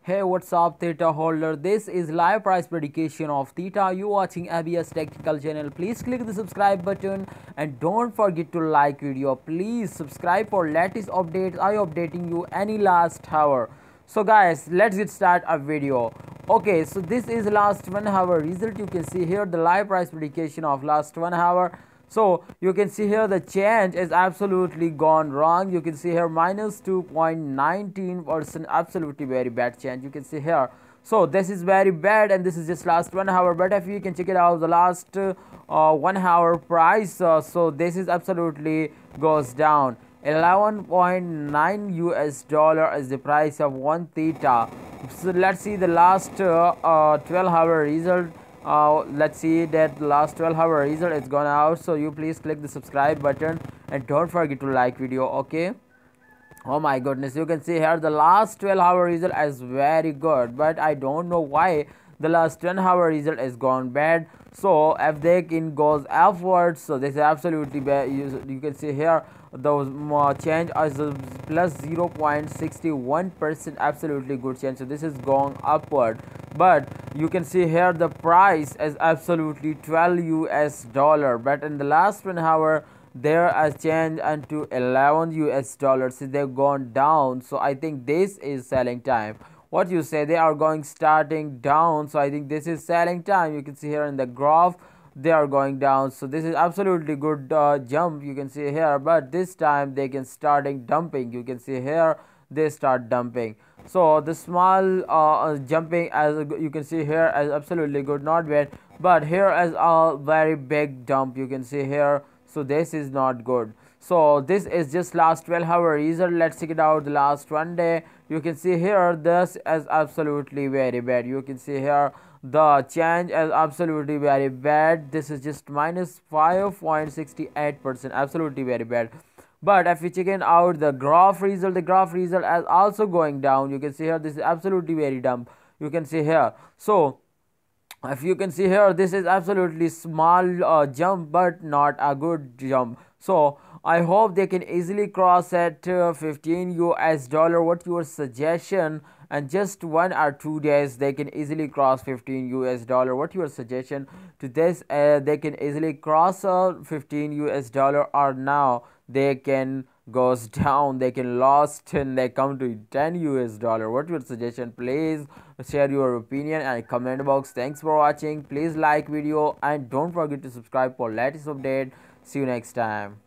Hey, what's up, Theta holder? This is live price prediction of Theta. You watching ABS Technical channel. Please click the subscribe button and don't forget to like video. Please subscribe for latest updates. I updating you any last hour. So guys, let's get start a video. Okay, so this is last 1 hour result. You can see here the live price prediction of last 1 hour. So you can see here the change is absolutely gone wrong. You can see here minus 2.19%, absolutely very bad change. You can see here. So this is very bad, and this is just last 1 hour. But if you can check it out, the last 1 hour price, so this is absolutely goes down. 11.9 US dollar is the price of one theta. So let's see the last 12-hour result. Let's see that the last 12-hour result is gone out. So you please click the subscribe button and don't forget to like video. Okay, oh my goodness, you can see here the last 12-hour result is very good, but I don't know why the last 10-hour result is gone bad. So if they can goes upwards, so this is absolutely bad. You can see here those change as plus 0.61%, absolutely good change. So this is going upward, but you can see here the price is absolutely 12 US dollar, but in the last 1 hour there has changed into 11 US dollars. So they've gone down. So I think this is selling time. What you say? They are going starting down. So I think this is selling time. You can see here in the graph they are going down. So this is absolutely good jump. You can see here, but this time they can starting dumping. You can see here they start dumping. So the small jumping, as you can see here, is absolutely good, not bad. But here is a very big dump. You can see here. So this is not good. So this is just last 12-hour result. Let's check it out the last 1 day. You can see here this is absolutely very bad. You can see here the change is absolutely very bad. This is just minus 5.68%, absolutely very bad. But if we check out the graph result is also going down. You can see here this is absolutely very dumb. You can see here. So if you can see here, this is absolutely small jump, but not a good jump. So I hope they can easily cross at 15 US dollar. What your suggestion? And just 1 or 2 days they can easily cross 15 US dollar. What your suggestion to this? They can easily cross 15 US dollar, or now they can goes down, they can lost and they come to 10 US dollar. What your suggestion? Please share your opinion and comment box. Thanks for watching. Please like video and don't forget to subscribe for latest update. See you next time.